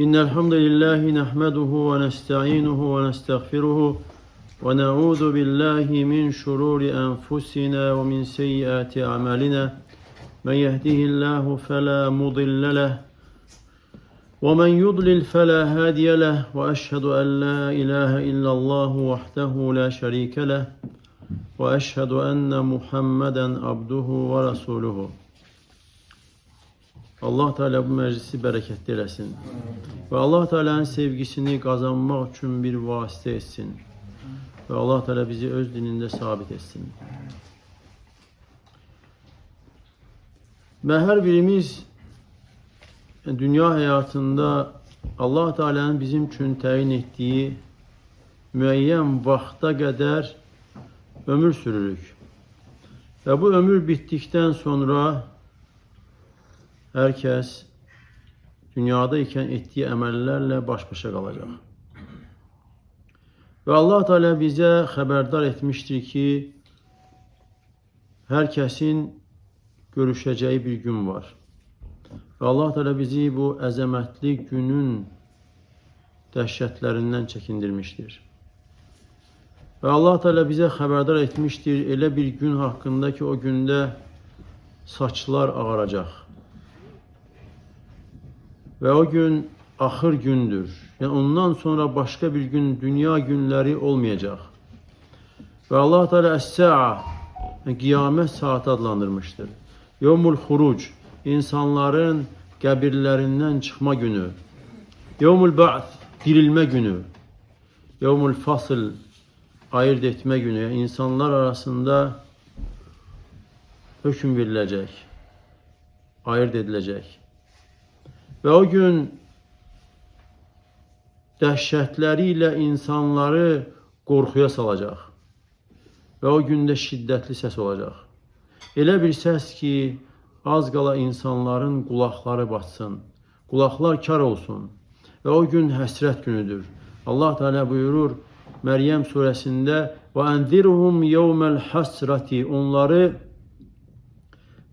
إن الحمد لله نحمده ونستعينه ونستغفره ونعوذ بالله من شرور أنفسنا ومن سيئات أعمالنا من يهده الله فلا مضل له ومن يضلل فلا هادي له وأشهد أن لا إله إلا الله وحده لا شريك له وأشهد أن محمدا عبده ورسوله. Allah Teala bu meclisi bereketli eləsin. Ve Allah Teala'nın sevgisini kazanmak için bir vasıta etsin. Ve Allah Teala bizi öz dininde sabit etsin. Ve her birimiz dünya hayatında Allah Teala'nın bizim için təyin ettiği müəyyən vaxta kadar ömür sürürük. Ve bu ömür bittikten sonra herkes dünyada iken ettiği emellerle baş başa kalacak. Ve Allah Teala bize haberdar etmiştir ki herkesin görüşeceği bir gün var. Ve Allah Teala bizi bu əzəmətli günün dəhşətlerinden çekindirmiştir. Ve Allah Teala bize haberdar etmiştir elə bir gün hakkında ki o günde saçlar ağaracak. Ve o gün ahır gündür. Yani ondan sonra başka bir gün dünya günleri olmayacak. Ve Allah Teala Es-Sa'a, kıyamet saati adlandırmıştır. Yevmul Huruc, insanların qəbirlərindən çıxma günü. Yevmul Ba'th, dirilme günü. Yevmul Fasl, ayırt etme günü. Yani insanlar arasında hüküm verilecek, ayırt edilecek. Ve o gün dəhşətleriyle insanları qorxuya salacak. Ve o günde şiddetli ses olacak. Elə bir ses ki az qala insanların kulakları batsın. Kulaklar kar olsun. Ve o gün həsrət günüdür. Allah Teala buyurur Meryem suresinde وَاَنْذِرْهُمْ يَوْمَ الْحَسْرَةِ onları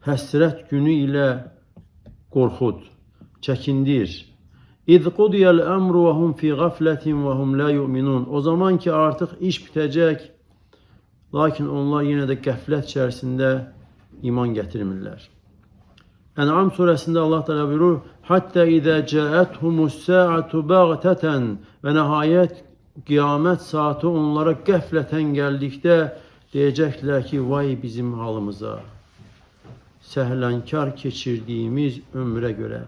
həsrət günü ile qorxud, çekindir. اِذْ قُضِيَ الْأَمْرُ وَهُمْ فِي غَفْلَةٍ وَهُمْ لَا يُؤْمِنُونَ o zaman ki artık iş bitecek. Lakin onlar yine de qəflət içerisinde iman getirmirlər. En'am suresinde Allah Teala buyurur hatta iza ca'atuhumus sa'atu baghtatan ve nihayet kıyamet saati onlara qəfleten geldikte diyecekler ki vay bizim halımıza. Səhlənkar keçirdiğimiz ömre göre.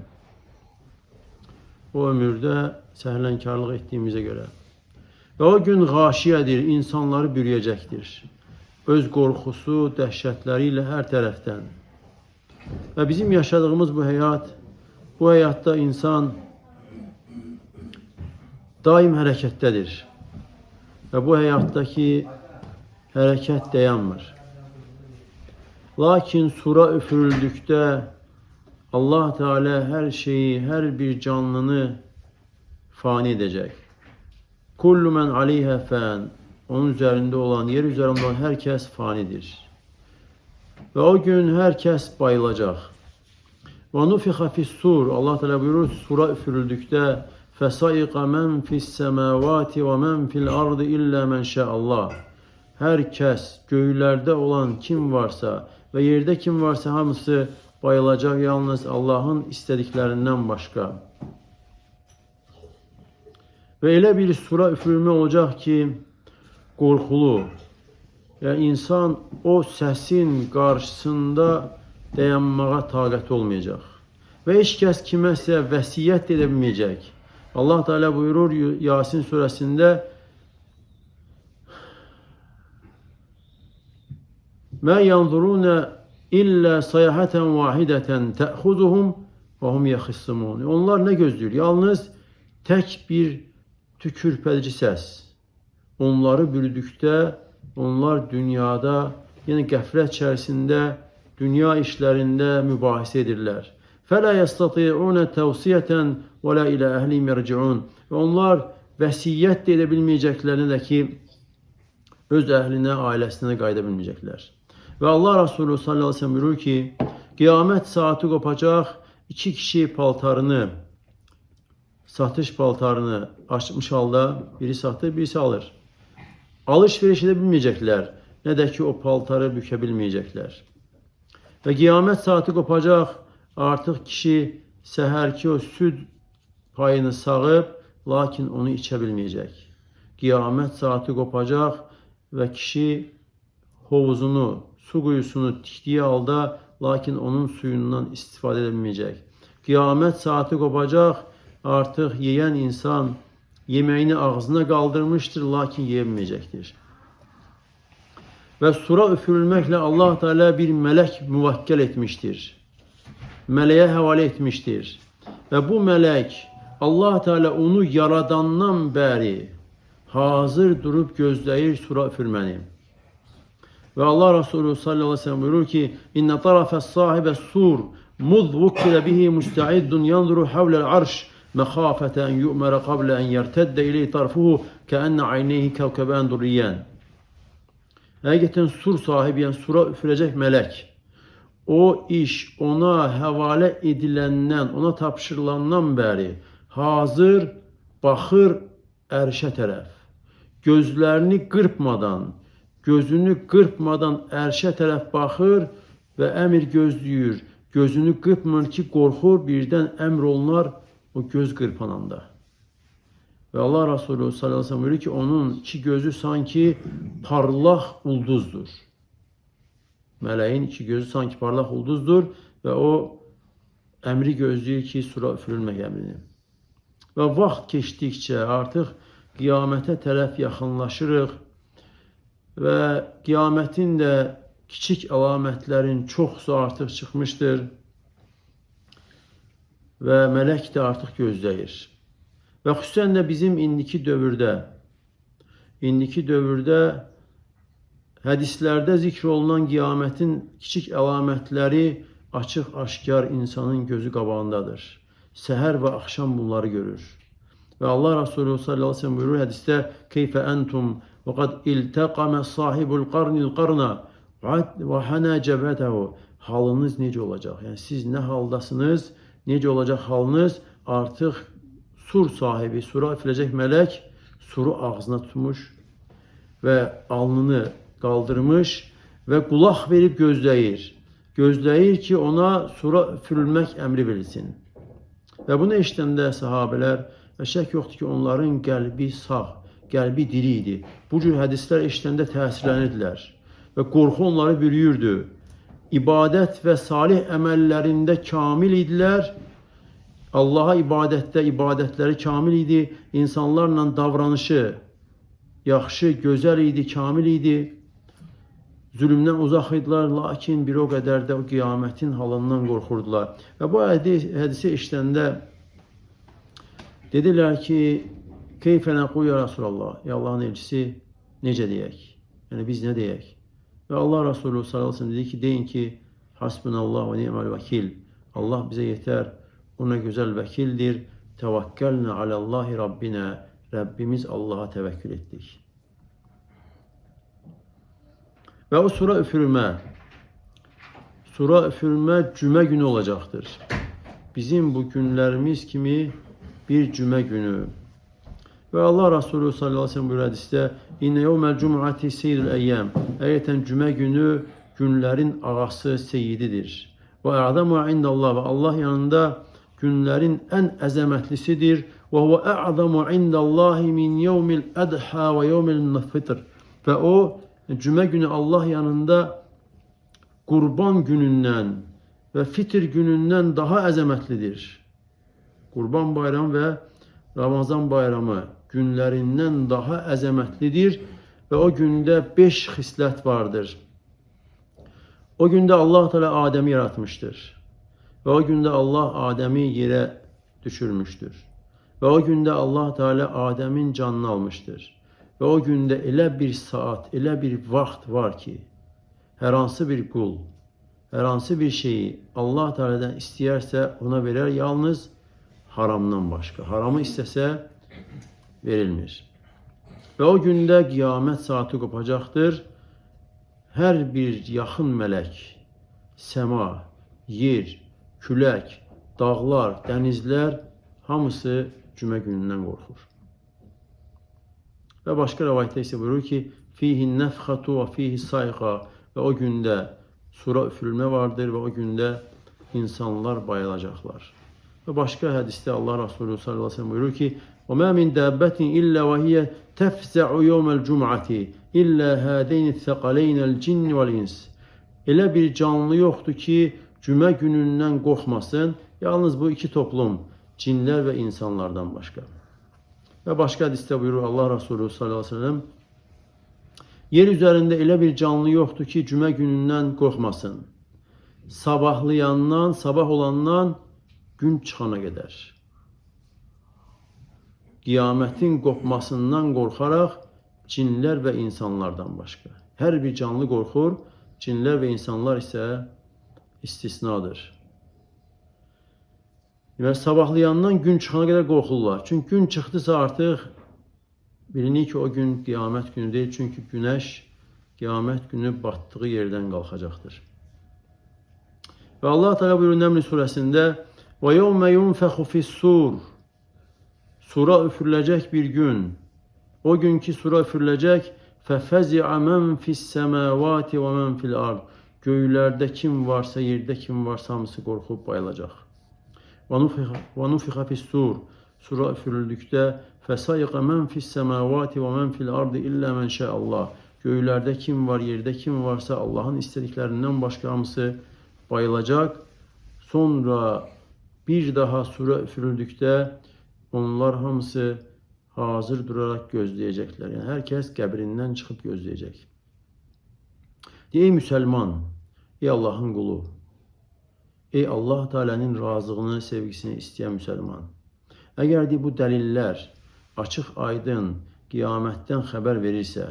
O ömürde səhlenkarlık ettiğimize göre. Ve o gün gâşiyedir, insanları bürüyecektir. Öz korkusu, dəhşətleriyle her taraftan. Ve bizim yaşadığımız bu hayatta insan daim harekettedir. Ve bu hayattaki hareket dayanmır. Lakin sura üfürüldükte Allah Teala her şeyi, her bir canlını fani edecek. Kullu men aleyha fan. Onun üzerinde olan, yer üzerinde olan herkes fanidir. Ve o gün herkes bayılacak. Ve nufiha fis-sur. Allah Teala buyurur sura üfürüldükte fesaiqa men fis-semavati ve men fil-ardı illa men şa'allah. Herkes göğlerde olan kim varsa ve yerde kim varsa hamısı bayılacak yalnız Allah'ın istediklerinden başka. Ve elə bir sura üfürülme olacak ki qorxulu. Yani insan o sesin karşısında dayanmağa taqət olmayacak. Ve hiç kəs kiməsə vəsiyyət edebilmeyecek. Allah Teala buyurur Yasin suresinde مَا يَنْظُرُونَ İlla sayhaten vahideten te'huzuhum ve hum yakhisimun. Onlar ne gözlüyor? Yalnız tek bir tükürpedici ses. Onları bürüdükte onlar dünyada yani qəflət içerisinde dünya işlerinde mübahisə edirlər. فَلَا يَسْتَطِيعُونَ تَوْسِيَةً وَلَا إِلَى أَهْلِهِمْ يَرْجِعُونَ ve onlar vəsiyyət de edebilmeyeceklerini de ki öz əhlinə, ailəsinə qayıda bilməyəcəklər. Ve Allah Resulü sallallahu aleyhi ve sellem buyurur ki kıyamet saati kopacak, iki kişi paltarını satış paltarını açmış halda biri satır, birisi alır. Alışveriş edebilmeyecekler. Ne de ki o paltarı bükebilmeyecekler. Ve kıyamet saati kopacak. Artık kişi seherki o süt payını sağıp lakin onu içebilmeyecek. Kıyamet saati kopacak ve kişi havuzunu, su kuyusunu tiktiği halde lakin onun suyundan istifade edemeyecek. Kıyamet saati kopacak. Artık yiyen insan yemeğini ağzına kaldırmıştır lakin yiyemeyecektir. Ve sura üfürülmekle Allah Teala bir melek muvakkel etmiştir. Meleğe havale etmiştir. Ve bu melek Allah Teala onu yaradandan beri hazır durup gözləyir sura üfürməni. Ve Allah Resulü sallallahu aleyhi ve sellem buyurur ki: "İnne tarafes sahibe sur muz vukkile bihi musta'iddun yanzuru havlel arş mehafete en yu'mere kable en yertedde ileyhi tarfuhu keenne ayneyhi kevkeben durriyen." Həqiqətən sur sahibi, yani sura üfürecek melek. O iş ona havale ediləndən, ona tapşırılandan beri hazır baxır ərşə tərəf. Gözlerini qırpmadan ərşə tərəf baxır və əmir gözləyir. Gözünü qırpmır ki, qorxur birdən əmr olunar o göz qırpananda. Ve Allah Resulü sallallahu aleyhi ve sellem buyuruyor ki onun iki gözü sanki parlak ulduzdur. Meleğin iki gözü sanki parlak ulduzdur ve o emri gözləyir ki sura üfürülmək emrini. Ve vaxt keçdikcə artıq qiyamətə tərəf yaxınlaşırıq ve qiyamətin də kiçik əlamətlərin çoxsu artıq çıxmışdır ve melek də artıq gözləyir. Və xüsusən də bizim indiki dövrdə hədislərdə zikr olunan qiyamətin kiçik əlamətləri açıq-aşkar insanın gözü qabağındadır. Səhər və axşam bunları görür. Və Allah Resulü sallallahu aleyhi ve sellem buyurur hədisdə: "Keyfə entum və qad iltaqama sahibul qarnil qarna və hana cəbhətəhu." Halınız necə olacaq? Yəni siz nə haldasınız? Necə olacaq halınız? Artıq sur sahibi, sura üfürəcək melek suru ağzına tutmuş ve alnını kaldırmış ve kulaq verip gözləyir. Gözləyir ki ona sura üfürülmək əmri verilsin. Ve bunu eşitəndə sahabelər və şək yoxdur ki onların qəlbi sağ, qəlbi diri idi. Bu cür hədislər eşitəndə təsirlənirdilər ve qorxu onları bürüyürdü. İbadət və salih əməllərində kamil idilər. Allah'a ibadətləri kamil idi. İnsanlarla davranışı yaxşı, gözəl idi, kamil idi. Zulümdən uzaq idilər, lakin bir o qədər də o qiyamətin halından qorxurdular. Və bu hədisi eşitəndə dedilər ki, "Keyfə nəqul ya Resulallah?" Ya Allahın elçisi, necə deyək? Yəni biz nə deyək? Və Allah Resulü sallallahu aleyhi ve sellem dedi ki, deyin ki, "Hasbunallah və ni'mal vəkil." Allah bize yeter. O ne güzel vekildir. Tevekkelna alallahi Rabbina. Rabbimiz Allah'a tevekkül ettik. Ve o sura üfürme cüme günü olacaktır. Bizim bu günlerimiz kimi bir cüme günü. Ve Allah Resulü sallallahu aleyhi ve sellem buyuruyor hadiste: "İnne yevmel cum'ati seyyidul eyyam." Ayeten cüme günü günlerin ağası seyyididir. Ve a'zamu indallah, ve Allah yanında günlerin en əzəmətlisidir. Ve huve a'zamu indallahi min yevmil adha ve yevmil fitr. Ve o cüme günü Allah yanında kurban gününden ve fitir gününden daha əzəmətlidir. Kurban bayramı ve Ramazan bayramı günlerinden daha əzəmətlidir ve o günde 5 xislət vardır. O günde Allah Teala Adem'i yaratmıştır. Ve o günde Allah Adem'i yere düşürmüştür. Ve o günde Allah Teala Adem'in canını almıştır. Ve o günde elə bir saat, elə bir vaxt var ki, hər hansı bir qul, hər hansı bir şeyi Allah Teala'dan istəyərsə ona verer, yalnız haramdan başka. Haramı istəsə verilmir. Ve o günde kıyamet saati kopacaqdır. Hər bir yaxın melek, sema, yer, külək, dağlar, dənizlər hamısı cümə günündən qorxur. Və başqa rəvayətdə isə buyurur ki, fihi nəfxatu və fihi sayqa və o gündə sura üfürülmə vardır və o gündə insanlar bayılacaqlar. Və başqa hədisdə Allah Resulü sallallahu aleyhi ve sellem buyurur ki, وَمَا مِنْ دَابَّةٍ إِلَّا وَهِيَ تَفْزَعُ يَوْمَ الْجُمْعَةِ إِلَّا هَذَيْنِ الثَّقَلَيْنَ الْجِنِّ وَالْإِنْسِ. Elə bir canlı yoxdur ki, cümə günündən qorxmasın, yalnız bu iki toplum, cinlər və insanlardan başqa. Və başqa hədisdə buyurur Allah Resulü sallallahu aleyhi ve sellem, yer üzərində elə bir canlı yoxdur ki, cümə günündən qorxmasın. Sabahlayandan, sabah olandan gün çıxana qədər. Qiyamətin qopmasından qorxaraq cinlər və insanlardan başqa. Hər bir canlı qorxur, cinlər və insanlar isə istisnadır. Deməli, sabahlayandan gün çıxana qədər qorxurlar. Çünki gün çıxdısa artıq bilinir ki, o gün qiyamət günü deyil. Çünki günəş qiyamət günü batdığı yerdən qalxacaqdır. Və Allah Teala buyurur Nəml surəsində وَيَوْمَ يُنْفَخُ فِي السُّورِ Sura üfürüləcək bir gün. O gün ki sura üfürüləcək فَفَزِعَ مَنْ فِي السَّمَاوَاتِ وَمَنْ فِي الْأَرْضِ Göylərdə kim varsa, yerdə kim varsa hamısı qorxub bayılacaq. وَنُفِخَ فِي السُّورِ Sura üfürüldükdə فَسَيْقَ مَنْ فِي السَّمَاوَاتِ وَمَنْ فِي الْأَرْضِ إِلَّا مَنْ شَاءَ اللّٰهِ Göylərdə kim var, yerdə kim varsa Allah'ın istədiklərindən başqa hamısı bayılacaq. Sonra bir daha sura üfürüldükdə onlar hamısı hazır duraraq gözləyəcəklər. Yəni hər kəs qəbrindən çıxıb gözləyəcək. Ey müsəlman, ey Allah'ın qulu, ey Allah Teala'nın razılığını, sevgisini istəyən müsəlman. Əgər bu dəlillər açıq, aydın, qiyamətdən xəbər verirsə,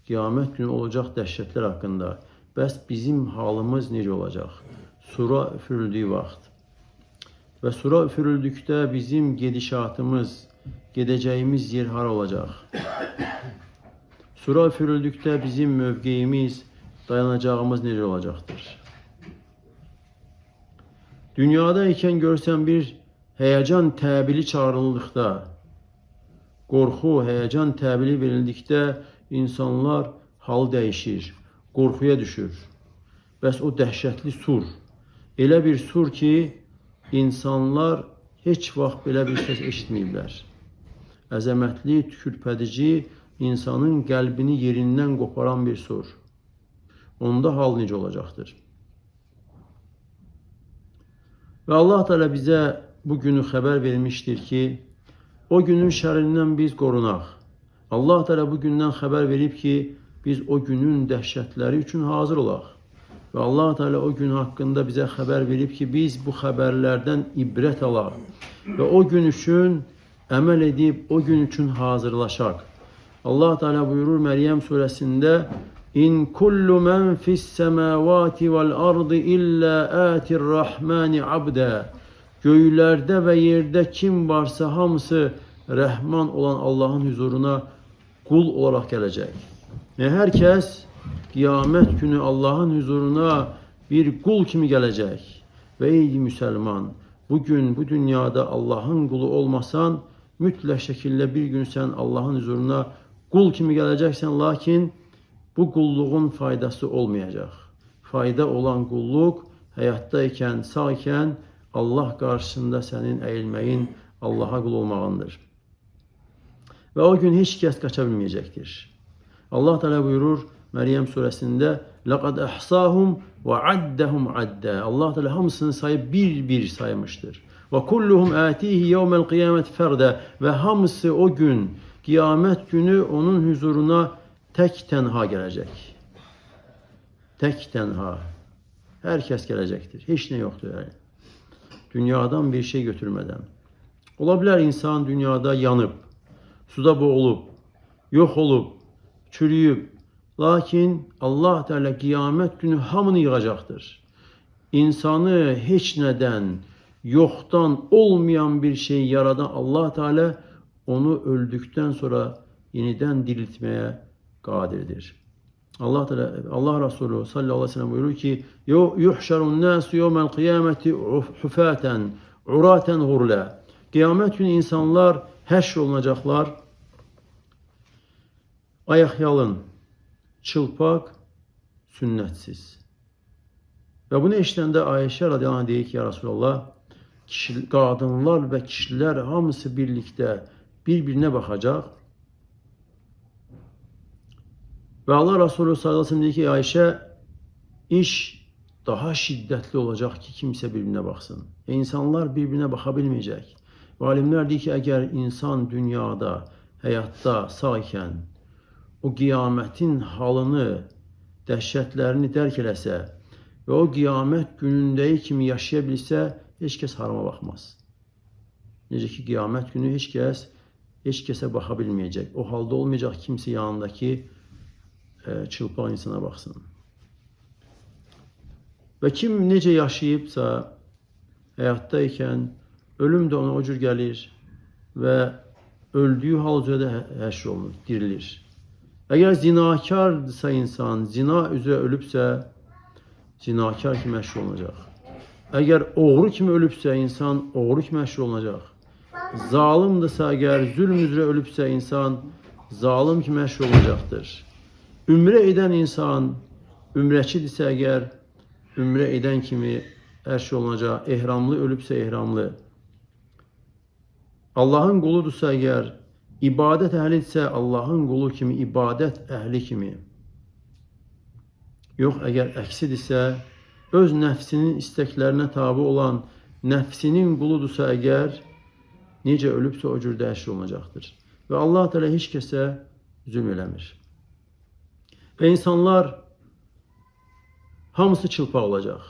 qiyamət günü olacaq dəhşətlər haqqında, bəs bizim halımız necə olacaq? Sura üfürüldüyü vaxt və sura üfürüldükdə bizim gedişatımız, gedəcəyimiz yer hara olacaq? Sura üfürüldükdə bizim mövqeyimiz, dayanacağımız necə olacaqdır? Dünyada ikən görsən bir həyəcan təbili çağrıldıqda, qorxu, həyəcan təbili verildikdə insanlar hal dəyişir, qorxuya düşür. Bəs o dəhşətli sur, elə bir sur ki, insanlar heç vaxt belə bir səs eşitməyiblər. Əzəmətli, tükürpədici, insanın qəlbini yerindən qoparan bir sur. Onda hal necə olacaqdır? Və Allah Teala bizə bu günü xəbər vermişdir ki, o günün şərindən biz qorunaq. Allah Teala bu gündən xəbər verib ki, biz o günün dəhşətləri üçün hazır olaq. Və Allah Teala o gün haqqında bizə xəbər verib ki, biz bu xəbərlərdən ibrət alaq. Və o gün üçün əməl edib, o gün üçün hazırlaşaq. Allah Teala buyurur Məryəm surəsində, İn kullu men fis semavati vel ardı illa atir rahmani abda. Göylərdə və yerdə kim varsa hamısı Rəhman olan Allahın huzuruna qul olaraq gələcək. Hər kəs qiyamət günü Allahın huzuruna bir qul kimi gələcək. Və ey müsəlman, bugün bu dünyada Allahın qulu olmasan, mütləq şəkildə bir gün sən Allahın huzuruna qul kimi gələcəksən, lakin bu qulluğun faydası olmayacaq. Fayda olan qulluq həyatda ikən, sağ ikən Allah qarşısında sənin əyilməyin, Allaha qul olmağındır. Və o gün heç kəs qaça bilməyəcəkdir. Allah Teala buyurur Məryəm surəsində, لَقَدْ أَحْصَاهُمْ وَعَدَّهُمْ عَدَّ Allah Teala hamısını sayıb bir saymışdır. وَكُلُّهُمْ آتِيهِ يَوْمَ الْقِيَامَةِ فَرْدًا Və hamısı o gün, qiyamət günü onun huzuruna tək tənha gələcək. Tək tənha. Hər kəs gələcəkdir. Heç nə yoxdur. Yəni. Dünyadan bir şey götürmədən. Ola bilər insan dünyada yanıb, suda boğulub, yox olub, çürüyüb. Lakin Allah Teala qiyamət günü hamını yığacaqdır. İnsanı heç nədən, yoxdan olmayan bir şey yaradan Allah Teala onu öldükdən sonra yenidən diriltməyə qadirdir. Allah Resulü sallallahu aleyhi ve sellem buyurur ki, yuhşarun nasu yevmel kıyameti hufaten, uraten hurla. Qiyamət günü insanlar həşr olunacaqlar. Ayaqyalın, çılpaq, sünnətsiz. Və bunu eşidəndə Ayşə radiyallahu anh deyir ki, ya Resulallah, qadınlar və kişilər hamısı birlikdə bir-birinə baxacaq. Və Allah Resulü sallallahu aleyhi ve sellem deyir ki, Ayşə, iş daha şiddətli olacaq ki, kimsə bir-birinə baxsın. İnsanlar bir-birinə baxa bilməyəcək. Və alimlər deyir ki, əgər insan dünyada, həyatda, sağ ikən o qiyamətin halını, dəhşətlərini dərk eləsə və o qiyamət günündəyi kimi yaşaya bilsə, heç kəs harama baxmaz. Necə ki, qiyamət günü heç kəsə baxa bilməyəcək. O halda olmayacaq kimsə yanındakı çılpaq insana baxsın. Və kim necə yaşayıbsa, həyatda ikən ölüm də ona o cür gəlir və öldüyü hal üzrə də həşr olunur, dirilir. Əgər zinakardırsa insan, zina üzrə ölübsə, zinakar kimi həşr olunacaq. Əgər oğru kimi ölübsə insan, oğru kimi həşr olunacaq. Zalimdirsə, əgər zülm üzrə ölübsə insan, zalim kimi həşr olunacaqdır. Ümrə edən insan, ümrəçidirsə əgər, ümrə edən kimi həşr olunacaq. Ehramlı ölübsə ehramlı. Allahın quludursa əgər, ibadət əhlidirsə Allahın qulu kimi, ibadət əhli kimi. Yox, əgər əksidirsə, öz nəfsinin istəklərinə tabi olan nəfsinin quludursa əgər, necə ölübsə o cürdə həşr olunacaqdır. Və Allah Teala heç kəsə zülm eləmir. Və insanlar hamısı çılpaq olacaq.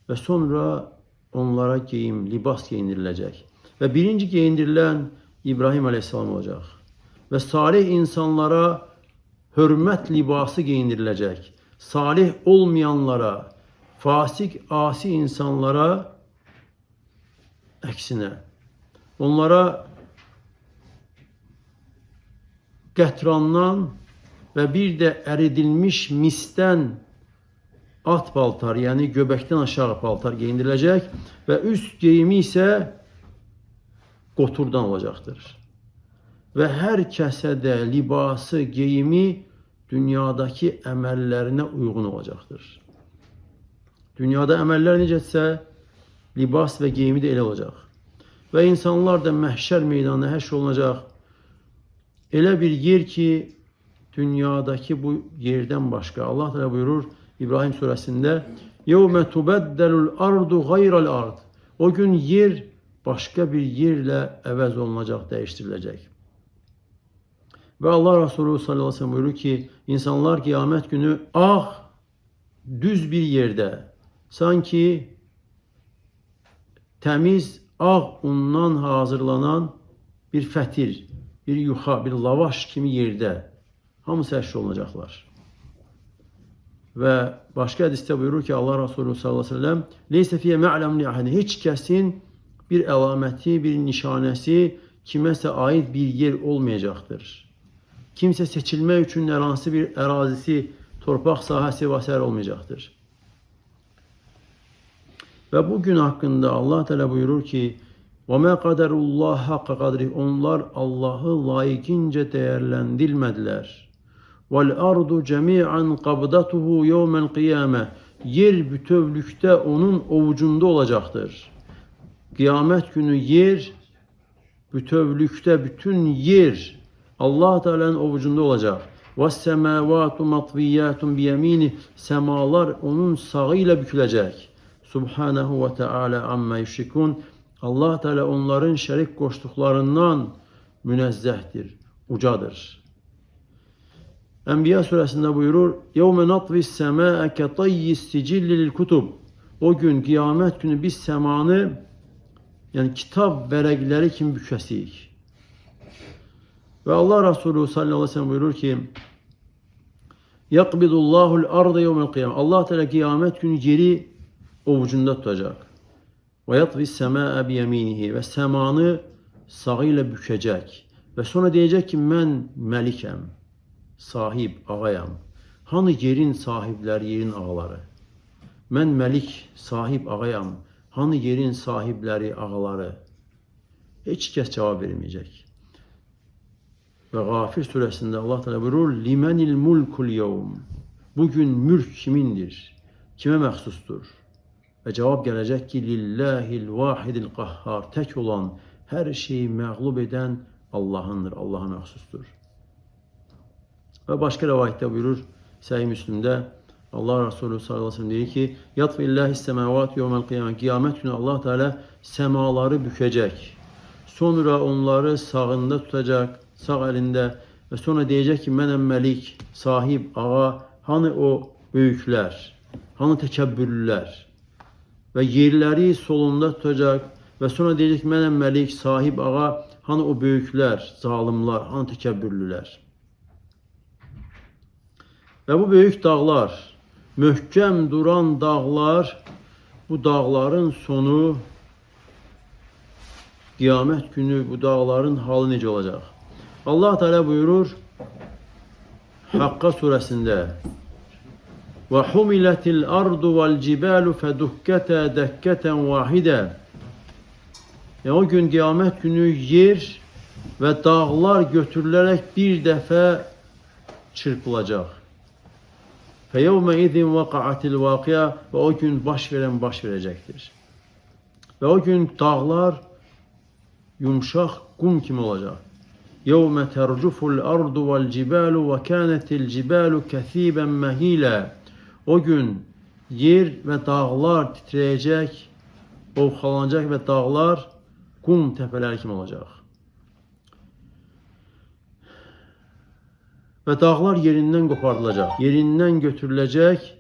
Və sonra onlara geyim, libas geyindiriləcək. Və birinci geyindirilən İbrahim Aleyhisselam olacaq. Və salih insanlara hörmət libası geyindiriləcək. Salih olmayanlara, fasik, asi insanlara əksinə. Onlara qətrandan və bir də əridilmiş misdən at paltar, yəni göbəkdən aşağı paltar geyindiriləcək və üst geyimi isə qoturdan olacaqdır. Və hər kəsə də libası, geyimi dünyadakı əməllərinə uyğun olacaqdır. Dünyada əməllər necədirsə, libas və geyimi də elə olacaq. Və insanlar da məhşər meydanına həşr olunacaq. Elə bir yer ki, dünyadakı bu yerdən başqa. Allah Teala buyurur İbrahim surəsində: "Yevme tubaddelul ardu gayral ard." O gün yer başqa bir yerlə əvəz olunacaq, dəyişdiriləcək. Və Allah Resulü sallallahu aleyhi ve sellem buyurur ki, insanlar qiyamət günü ağ, düz bir yerdə, sanki təmiz ağ undan hazırlanan bir fətir, bir yuxa, bir lavaş kimi yerdə hamısı həşr olunacaqlar. Və başqa hədisdə buyurur ki, Allah Resulü sallallahu aleyhi ve sellem: "Leysə fiyyə mə'ləm li ahadin." Heç kəsin bir əlaməti, bir nişanəsi, kiməsə aid bir yer olmayacaqdır. Kimsə seçilmək üçün hər hansı bir ərazisi, torpaq sahəsi və s. olmayacaqdır. Və bu gün haqqında Allah Teala buyurur ki, وَمَا قَدَرُ اللّٰهَ حَقَّ قَدْرِهِ Onlar Allah'ı layiqincə dəyərləndirmədilər. وَالْأَرْضُ جَمِيعًا قَبْضَتُهُ يَوْمَ الْقِيَامَةِ Yer bütövlükdə onun ovucunda olacaqdır. Qiyamət günü yer, bütövlükdə bütün yer Allah Teala'nın ovucunda olacaq. وَالسَّمَاوَاتُ مَطْوِيَّاتٌ بِيَمِينِهِ Semalar onun sağı ilə büküləcək. Subhanahu ve Teala amma yüşrikun. Allah Teala onların şərik qoşduqlarından münezzəhdir, ucadır. Enbiya surəsində buyurur: "Yevme natvis semâe ketayyi sicilli lil kutub." O gün qiyamət günü biz səmanı, yəni kitab vərəqləri kimi bükəsiyik. Və Allah Resulü sallallahu aleyhi ve sellem buyurur ki: "Yaqbidullahul arda yevmel qiyamah." Allah Teala qiyamət günü yeri ovucunda tutacaq. Və yatvis semâe biyeminihi və səmanı sağı ilə bükəcək. Və sonra deyəcək ki, mən məlikəm, sahib, ağayam. Hanı yerin sahibləri, yerin ağaları? Mən məlik, sahib, ağayam. Hanı yerin sahibləri, ağaları? Heç kəs cavab verməyəcək. Və Qafir surəsində Allah Teala buyurur: "Limenil mulkul yevm." Bugün mülk kimindir? Kimə məxsusdur? Və cavab gələcək ki, "Lillahil vahidil qahhar." Tək olan, hər şeyi məğlub edən Allahındır, Allaha məxsusdur. Və başqa rivayətdə buyurur, Səhih Müslimdə Allah Resulü sallallahu əleyhi və səlləm deyir ki, "Yatfillahi semavati yevmel qiyamah." Qiyamət günü Allah Teala səmaları bükəcək. Sonra onları sağında tutacaq, sağ əlində və sonra deyəcək ki, "Mənəm məlik, sahib, ağa, hani o böyüklər, hani təkəbbürlülər?" Və yerləri solunda tutacaq və sonra deyəcək ki, "Mənəm məlik, sahib, ağa, hani o böyüklər, zalimlar, hani təkəbbürlülər?" Və bu böyük dağlar, möhkəm duran dağlar, bu dağların sonu, qiyamət günü bu dağların halı necə olacaq? Allah Teala buyurur Hakka surəsində: "Və humilatil ardu vel cibalu fedukkata dakkatan wahida." Yəni o gün qiyamət günü yer və dağlar götürülərək bir dəfə çırpılacaq. Feyevme izin vakaatil vakia, ve o gün baş veren baş verecektir. Ve o gün dağlar yumuşak kum kimi olacak. Yevme tercuful ardu vel cibalu ve kânetil cibalu kesiben mehîlâ. O gün yer ve dağlar titreyecek, ovxalanacak ve dağlar kum tepeler kimi olacak. Ve dağlar yerinden kopardılacak, yerinden götürülecek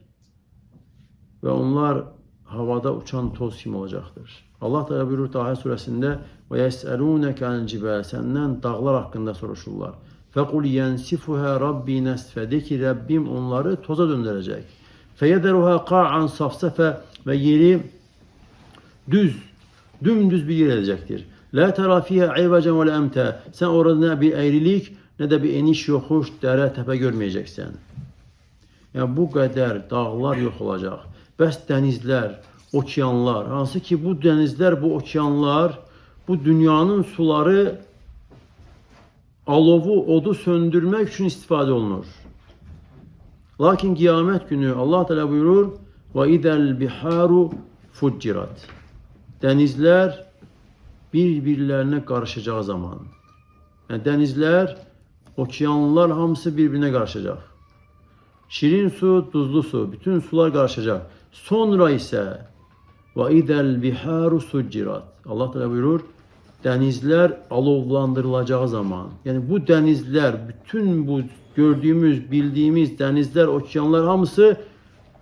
ve onlar havada uçan toz kimi olacaktır. Allah Teala buyurur Taha suresinde: "Ve yes'elûneke anil cibâl." Senden dağlar hakkında soruşurlar. "Fekul yensifuha Rabbi nesfe." De ki Rabbim onları toza döndürecek. "Feyederuha ka'an safsefe." Ve yeri dümdüz bir yer edecektir. "La tera fiha ivecen ve emte." Sen orada ne bir eğrilik ne de bir eniş yokuş, dere tepe görmeyeceksin. Yani bu kadar dağlar yok olacak. Bəs dənizlər, okeanlar, hansı ki bu dənizlər, bu okeanlar, bu dünyanın suları alovu, odu söndürmek için istifade olunur. Lakin kıyamet günü Allah Teala buyurur: "Ve idel biharu fuccirat." Dənizlər birbirlerine karışacağı zaman. Yani dənizlər, okeanlar hamısı birbirine karışacak. Şirin su, tuzlu su, bütün sular karışacak. Sonra ise ve idel biharu succirat. Allah Teala buyurur, denizler alovlandırılacağı zaman. Yani bu denizler, bütün bu gördüğümüz, bildiğimiz denizler, okeanlar hamısı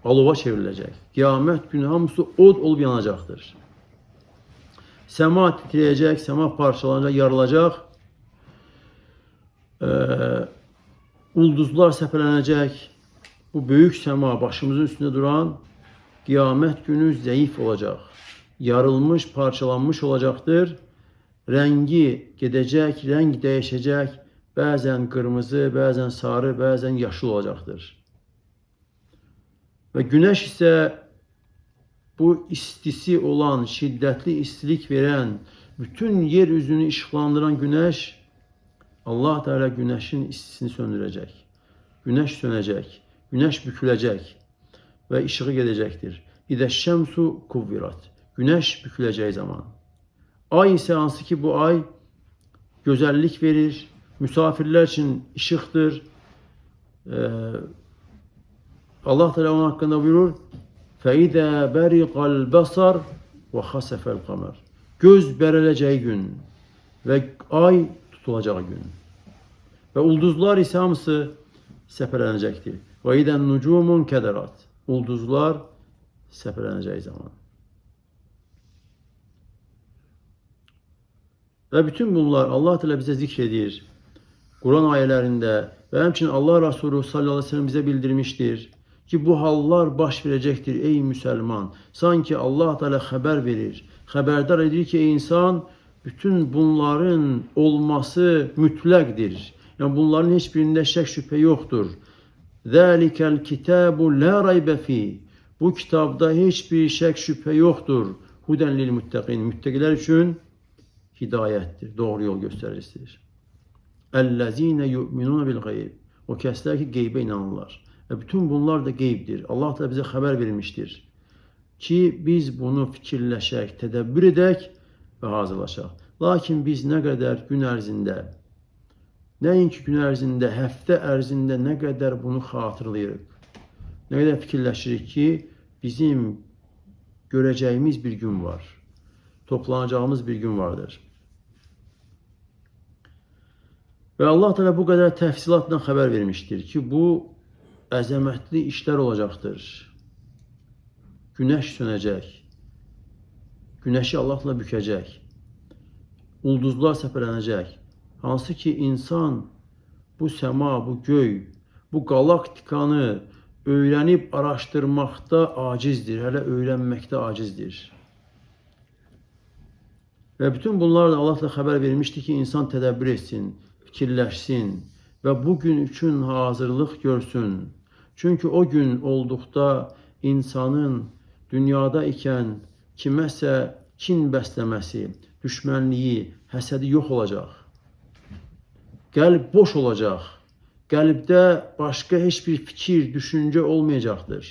alova çevrilecek. Kıyamet günü hamısı od olup yanacaktır. Sema titreyecek, sema parçalanacak, yarılacak. Ulduzlar səpələnəcək. Bu büyük sema başımızın üstünde duran kıyamet günü zayıf olacak. Yarılmış, parçalanmış olacaktır. Rengi gidecek, renk değişecek. Bazen kırmızı, bazen sarı, bazen yaşıl olacaktır. Ve güneş ise bu istisi olan, şiddetli istilik veren, bütün yeryüzünü ışıklandıran güneş, Allah Teala güneşin istisini söndürecek. Güneş sönecek, güneş bükülecek ve ışığı gelecektir. İde şemsu kuvvirat. Güneş büküleceği zaman. Ay ise hansı ki bu ay güzellik verir, misafirler için ışıktır. Allah Teala onun hakkında buyurur: "Feide beriqal basar ve hasefel kamer." Göz bereleceği gün ve ay tutulacağı gün. Ve ulduzlar ise hamısı səpələnəcəkdir. Ve iden nucumun kederat. Ulduzlar səpələnəcəyi zaman. Ve bütün bunlar Allah Teala bize zikredir. Kur'an ayetlerinde ve hemçinin Allah Resulü sallallahu aleyhi ve sellem bize bildirmiştir ki bu hallar baş verecektir ey Müslüman. Sanki Allah Teala haber verir. Haberdar edir ki ey insan, bütün bunların olması mütlektir. Yani bunların hiçbirinde şek şüphe yoktur. Zalikel kitabu la raybe fi. Bu kitapta hiçbir şek şüphe yoktur. Huden lil muttaqin. Müttakiler için hidayətdir, doğru yol göstəricisidir. Əl-ləzîne yu'minûne bil-gayb. O kəslər ki, qeybə inanırlar. Və bütün bunlar da qeybdir. Allah da bizə xəbər vermişdir ki, biz bunu fikirləşək, tədəbbür edək və hazırlaşaq. Lakin biz nə qədər gün ərzində, nəinki gün ərzində, həftə ərzində nə qədər bunu xatırlayırıq, nə qədər fikirləşirik ki, bizim görəcəyimiz bir gün var, toplanacağımız bir gün vardır. Və Allah Teala bu qədər təfsilatla xəbər vermişdir ki, bu əzəmətli işlər olacaqdır. Günəş sönəcək, günəşi Allah Teala bükəcək, ulduzlar səpələnəcək. Hansı ki, insan bu səma, bu göy, bu galaktikanı öyrənib araşdırmaqda acizdir, hələ öyrənməkdə acizdir. Və bütün bunlar da Allah Teala xəbər vermişdir ki, insan tədəbbür etsin, fikirləşsin və bu gün üçün hazırlıq görsün. Çünki o gün olduqda insanın dünyada ikən kiməsə kin bəsləməsi, düşmənliyi, həsədi yox olacaq. Qəlb boş olacaq. Qəlbdə başqa heç bir fikir, düşüncə olmayacaqdır.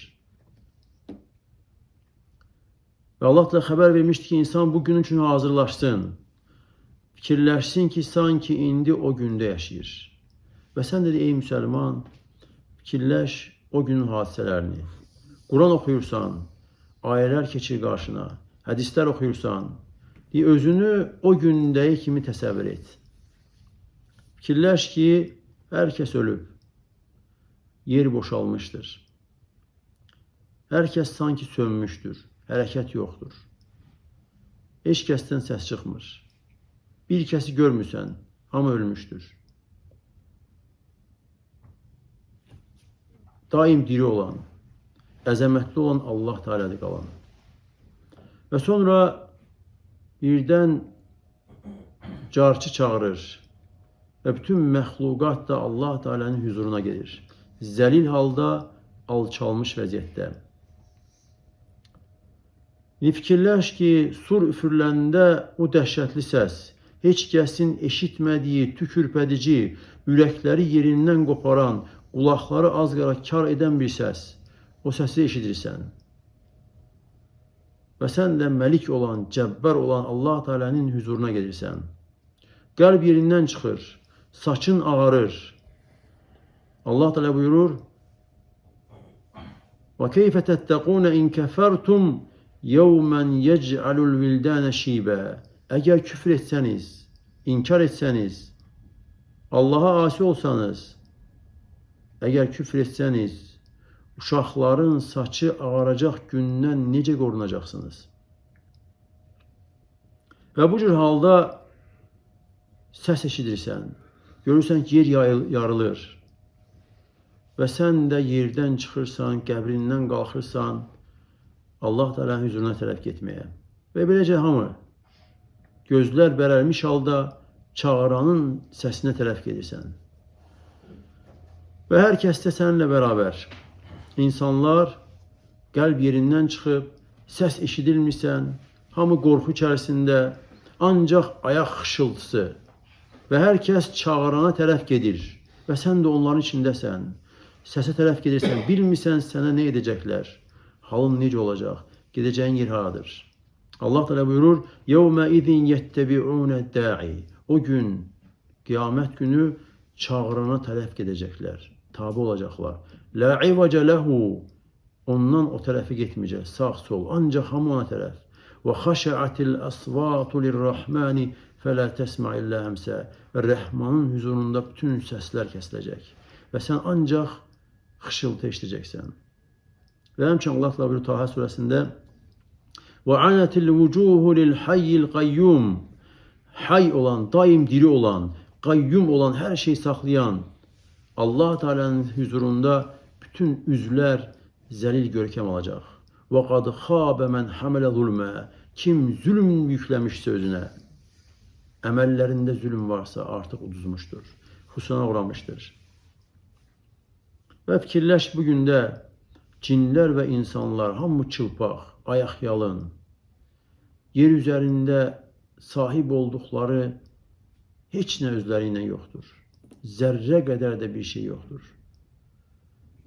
Və Allah da xəbər vermişdir ki, insan bu gün üçün hazırlaşsın. Fikirləşsin ki, sanki indi o gündə yaşayır. Və sən də ey müsəlman, fikirləş o günün hadisələrini. Quran oxuyursan, ayələr keçir qarşına, hədislər oxuyursan, özünü o gündəyi kimi təsəvvür et. Fikirləş ki, hər kəs ölüb, yer boşalmışdır. Hər kəs sanki sönmüşdür, hərəkət yoxdur. Heç kəsdən səs çıxmır. Bir kəsi görmürsən, hamı ölmüşdür. Daim diri olan, əzəmətli olan Allah Teala'dır qalan. Və sonra birdən carçı çağırır və bütün məxluqat da Allah Teala'nın huzuruna gelir. Zəlil halda, alçalmış vəziyyətdə. Fikirləş ki, sur üfürləndə o dəhşətli səs, heç kəsin eşitmədiyi, tükürpədici, ürəkləri yerindən qoparan, qulaqları az qara kar edən bir səs, o səsi eşidirsən. Və sən də məlik olan, cəbbər olan Allah Teala'nın huzuruna gedirsən. Qəlb yerindən çıxır, saçın ağarır. Allah Teala buyurur, وَكَيْفَ تَتَّقُونَ اِنْ كَفَرْتُمْ يَوْمًا يَجْعَلُ الْوِلْدَانَ شِيبًا. Əgər küfr etsəniz, inkar etsəniz, Allah'a asi olsanız, əgər küfr etsəniz, uşaqların saçı ağaracaq gündən necə qorunacaqsınız? Və bu cür halda səs eşidirsən, görürsən ki, yer yarılır və sən də yerdən çıxırsan, qəbrindən qalxırsan, Allah Teala'nın huzuruna tərəf getməyə. Və beləcə hamı gözlər bərəlmiş halda çağıranın səsinə tərəf gedirsən. Və hər kəs də səninlə bərabər. İnsanlar qəlb yerindən çıxıb, səs eşidilmirsən, hamı qorxu içərisində, ancaq ayaq xışıltısı və hər kəs çağırana tərəf gedir və sən də onların içindəsən. Səsə tərəf gedirsən, bilmirsən sənə nə edəcəklər, halın necə olacaq, gedəcəyin yer haradır. Allah Teala buyurur, يَوْمَئِذٍ يَتَّبِعُونَ الدَّاعِ. O gün, qiyamət günü çağırana tərəf gedəcəklər, tabi olacaqlar. لَا عِوَجَ لَهُ. Ondan o tərəfi getməyəcək, sağ, sol, ancaq hamı ona tərəf. وَخَشَعَتِ الْأَصْوَاتُ لِلرَّحْمَانِ فَلَا تَسْمَعِ إِلَّا هَمْسًا. Və Rəhmanın huzurunda bütün səslər kəsiləcək. Və sən ancaq xışıltı eşidəcəksən. Və həmçinin Allah Teala buyurur Taha surəsində وَعَنَتِ الْوُجُوهُ لِلْحَيِّ الْقَيُّمِ. Hay olan, daim diri olan, qayyum olan, hər şeyi saxlayan Allah Teala'nın huzurunda bütün üzlər zəlil görkəm alacaq. وَقَدْ خَابَ مَنْ حَمَلَ ظُلْمًا. Kim zülm yükləmişsə özünə, əməllərində zülm varsa artıq uduzmuşdur, husrana uğramışdır. Və fikirləş bu gündə cinlər və insanlar hamı çılpaq, ayaq yalın, yer üzərində sahib olduqları heç nə özlərində yoxdur. Zərrə qədər də bir şey yoxdur.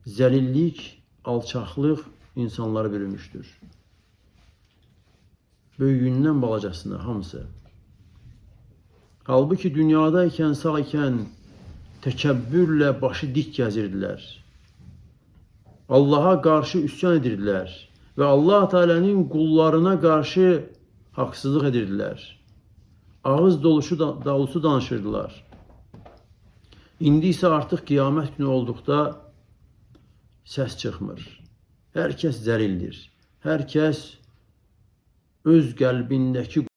Zəlillik, alçaqlıq insanları bürümüşdür. Böyüyündən balacasına hamısı. Halbuki dünyadaykən, sağ ikən təkəbbürlə başı dik gəzirdilər. Allaha qarşı üsyan edirdilər və Allah Teala'nın qullarına qarşı haqsızlıq edirdilər. Ağız dolusu danışırdılar. İndi isə artıq qiyamət günü olduqda səs çıxmır. Hər kəs zəlildir. Hər kəs öz qəlbindəki